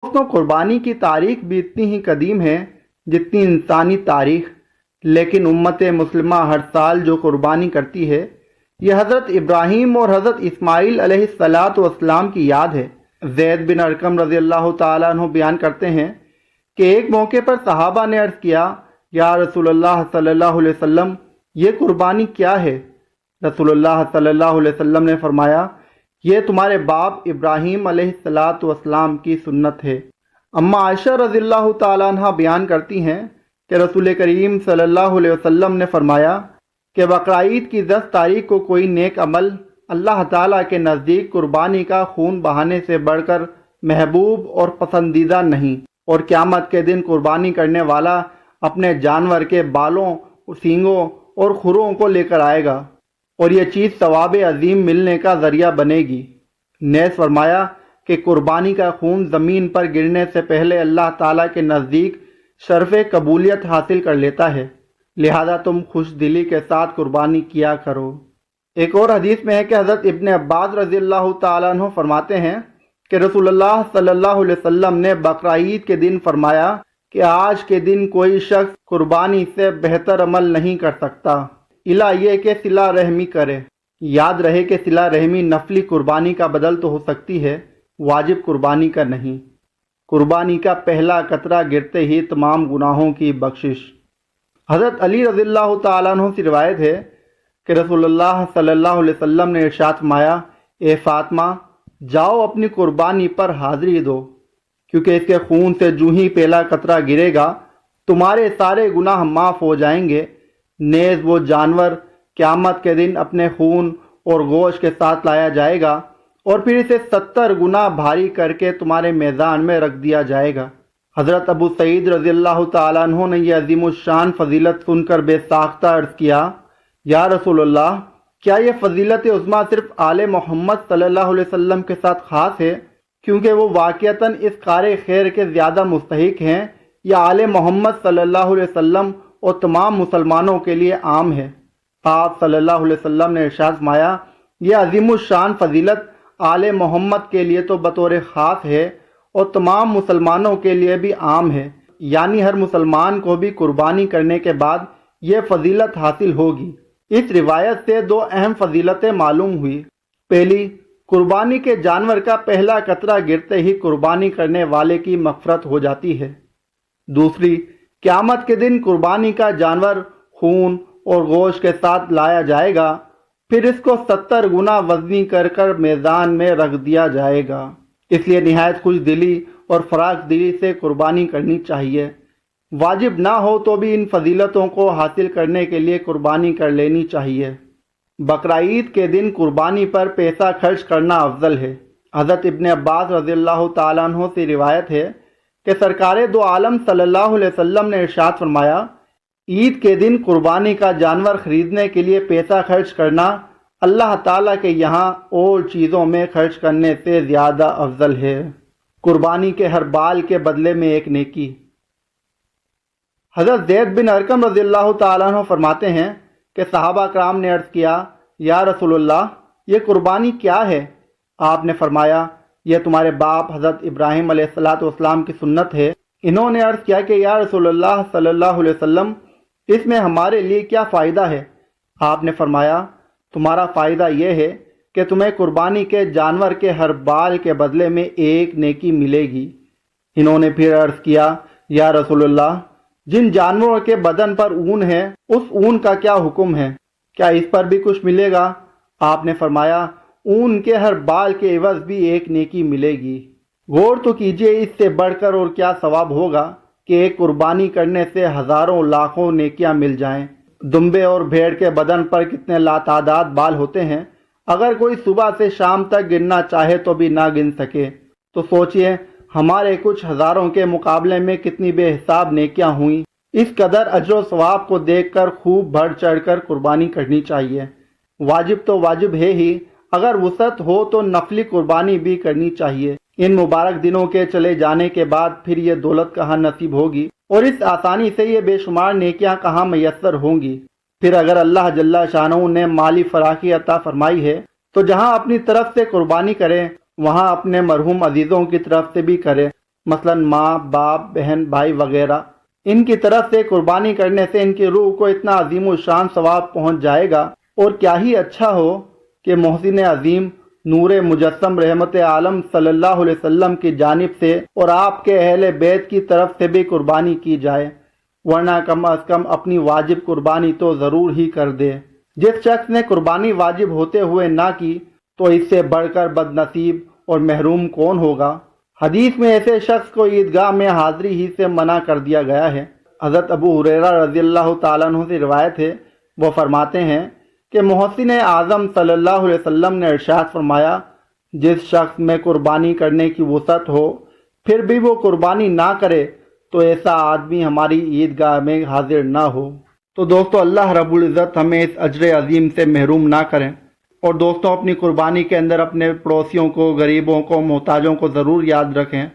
دوستوں، قربانی کی تاریخ بھی اتنی ہی قدیم ہے جتنی انسانی تاریخ، لیکن امت مسلمہ ہر سال جو قربانی کرتی ہے یہ حضرت ابراہیم اور حضرت اسماعیل علیہ السلام کی یاد ہے۔ زید بن ارقم رضی اللہ تعالیٰ عنہ بیان کرتے ہیں کہ ایک موقع پر صحابہ نے عرض کیا، یا رسول اللہ صلی اللہ علیہ وسلم، یہ قربانی کیا ہے؟ رسول اللہ صلی اللہ علیہ وسلم نے فرمایا، یہ تمہارے باپ ابراہیم علیہ السلام کی سنت ہے۔ اما عائشہ رضی اللہ تعالیٰ عنہ بیان کرتی ہیں کہ رسول کریم صلی اللہ علیہ وسلم نے فرمایا کہ بقرعید کی 10 تاریخ کو کوئی نیک عمل اللہ تعالیٰ کے نزدیک قربانی کا خون بہانے سے بڑھ کر محبوب اور پسندیدہ نہیں، اور قیامت کے دن قربانی کرنے والا اپنے جانور کے بالوں، سینگوں اور کھروں کو لے کر آئے گا، اور یہ چیز ثواب عظیم ملنے کا ذریعہ بنے گی۔ نیز فرمایا کہ قربانی کا خون زمین پر گرنے سے پہلے اللہ تعالیٰ کے نزدیک شرف قبولیت حاصل کر لیتا ہے، لہذا تم خوش دلی کے ساتھ قربانی کیا کرو۔ ایک اور حدیث میں ہے کہ حضرت ابن عباس رضی اللہ تعالیٰ عنہ فرماتے ہیں کہ رسول اللہ صلی اللہ علیہ وسلم نے بقرعید کے دن فرمایا کہ آج کے دن کوئی شخص قربانی سے بہتر عمل نہیں کر سکتا، الا یہ کہ صلہ رحمی کرے۔ یاد رہے کہ صلہ رحمی نفلی قربانی کا بدل تو ہو سکتی ہے، واجب قربانی کا نہیں۔ قربانی کا پہلا قطرہ گرتے ہی تمام گناہوں کی بخشش۔ حضرت علی رضی اللہ تعالیٰ عنہ سے روایت ہے کہ رسول اللہ صلی اللہ علیہ وسلم نے ارشاد فرمایا، اے فاطمہ، جاؤ اپنی قربانی پر حاضری دو، کیونکہ اس کے خون سے جو ہی پہلا قطرہ گرے گا تمہارے سارے گناہ معاف ہو جائیں گے۔ نیز وہ جانور قیامت کے دن اپنے خون اور گوشت کے ساتھ لایا جائے گا، اور پھر اسے 70 گنا بھاری کر کے تمہارے میدان میں رکھ دیا جائے گا۔ حضرت ابو سعید رضی اللہ تعالیٰ عنہ نے یہ عظیم الشان فضیلت سن کر بے ساختہ عرض کیا، یا رسول اللہ، کیا یہ فضیلت عظمیٰ صرف آل محمد صلی اللہ علیہ وسلم کے ساتھ خاص ہے، کیونکہ وہ واقعتاً اس کار خیر کے زیادہ مستحق ہیں، یا آل محمد صلی اللہ علیہ وسلم اور تمام مسلمانوں کے لیے عام ہے؟ آپ صلی اللہ علیہ وسلم نے ارشاد فرمایا، یہ عظیم الشان فضیلت آل محمد کے لیے تو بطور خاص ہے اور تمام مسلمانوں کے لیے بھی عام ہے، یعنی ہر مسلمان کو بھی قربانی کرنے کے بعد یہ فضیلت حاصل ہوگی۔ اس روایت سے 2 اہم فضیلتیں معلوم ہوئی۔ پہلی، قربانی کے جانور کا پہلا قطرہ گرتے ہی قربانی کرنے والے کی مغفرت ہو جاتی ہے۔ دوسری، قیامت کے دن قربانی کا جانور خون اور گوشت کے ساتھ لایا جائے گا، پھر اس کو 70 گنا وزنی کر کر میدان میں رکھ دیا جائے گا۔ اس لیے نہایت خوش دلی اور فراخ دلی سے قربانی کرنی چاہیے۔ واجب نہ ہو تو بھی ان فضیلتوں کو حاصل کرنے کے لیے قربانی کر لینی چاہیے۔ بقرعید کے دن قربانی پر پیسہ خرچ کرنا افضل ہے۔ حضرت ابن عباس رضی اللہ تعالیٰ عنہ سے روایت ہے کہ سرکار دو عالم صلی اللہ علیہ وسلم نے ارشاد فرمایا، عید کے دن قربانی کا جانور خریدنے کے لیے پیسہ خرچ کرنا اللہ تعالیٰ کے یہاں اور چیزوں میں خرچ کرنے سے زیادہ افضل ہے۔ قربانی کے ہر بال کے بدلے میں ایک نیکی۔ حضرت زید بن ارقم رضی اللہ تعالیٰ عنہ فرماتے ہیں کہ صحابہ کرام نے عرض کیا، یا رسول اللہ، یہ قربانی کیا ہے؟ آپ نے فرمایا، یہ تمہارے باپ حضرت ابراہیم علیہ السلام کی سنت ہے۔ انہوں نے عرض کیا کہ یا رسول اللہ صلی اللہ علیہ وسلم، اس میں ہمارے لیے کیا فائدہ ہے؟ آپ نے فرمایا، تمہارا فائدہ یہ ہے کہ تمہیں قربانی کے جانور کے ہر بال کے بدلے میں ایک نیکی ملے گی۔ انہوں نے پھر عرض کیا، یا رسول اللہ، جن جانوروں کے بدن پر اون ہے اس اون کا کیا حکم ہے؟ کیا اس پر بھی کچھ ملے گا؟ آپ نے فرمایا، اون کے ہر بال کے عوض بھی ایک نیکی ملے گی۔ غور تو کیجئے، اس سے بڑھ کر اور کیا ثواب ہوگا کہ ایک قربانی کرنے سے ہزاروں لاکھوں نیکیاں مل جائیں۔ دمبے اور بھیڑ کے بدن پر کتنے لاتعداد بال ہوتے ہیں، اگر کوئی صبح سے شام تک گننا چاہے تو بھی نہ گن سکے، تو سوچئے ہمارے کچھ ہزاروں کے مقابلے میں کتنی بے حساب نیکیاں ہوئیں۔ اس قدر اجر و ثواب کو دیکھ کر خوب بڑھ چڑھ کر قربانی کرنی چاہیے۔ واجب تو واجب ہے ہی، اگر وسعت ہو تو نفلی قربانی بھی کرنی چاہیے۔ ان مبارک دنوں کے چلے جانے کے بعد پھر یہ دولت کہاں نصیب ہوگی، اور اس آسانی سے یہ بے شمار نیکیاں کہاں میسر ہوں گی۔ پھر اگر اللہ جل شانہ نے مالی فراخی عطا فرمائی ہے تو جہاں اپنی طرف سے قربانی کریں وہاں اپنے مرحوم عزیزوں کی طرف سے بھی کرے، مثلاً ماں باپ بہن بھائی وغیرہ، ان کی طرف سے قربانی کرنے سے ان کی روح کو اتنا عظیم الشان ثواب پہنچ جائے گا۔ اور کیا ہی اچھا ہو کہ محسن عظیم نور مجسم رحمت عالم صلی اللہ علیہ وسلم کی جانب سے اور آپ کے اہل بیت کی طرف سے بھی قربانی کی جائے، ورنہ کم از کم اپنی واجب قربانی تو ضرور ہی کر دے۔ جس شخص نے قربانی واجب ہوتے ہوئے نہ کی تو اس سے بڑھ کر بد نصیب اور محروم کون ہوگا؟ حدیث میں ایسے شخص کو عیدگاہ میں حاضری ہی سے منع کر دیا گیا ہے۔ حضرت ابو ہریرہ رضی اللہ تعالیٰ عنہ سے روایت ہے، وہ فرماتے ہیں کہ محسن اعظم صلی اللہ علیہ وسلم نے ارشاد فرمایا، جس شخص میں قربانی کرنے کی وسعت ہو پھر بھی وہ قربانی نہ کرے تو ایسا آدمی ہماری عیدگاہ میں حاضر نہ ہو۔ تو دوستو، اللہ رب العزت ہمیں اس اجر عظیم سے محروم نہ کریں، اور دوستوں اپنی قربانی کے اندر اپنے پڑوسیوں کو، غریبوں کو، محتاجوں کو ضرور یاد رکھیں۔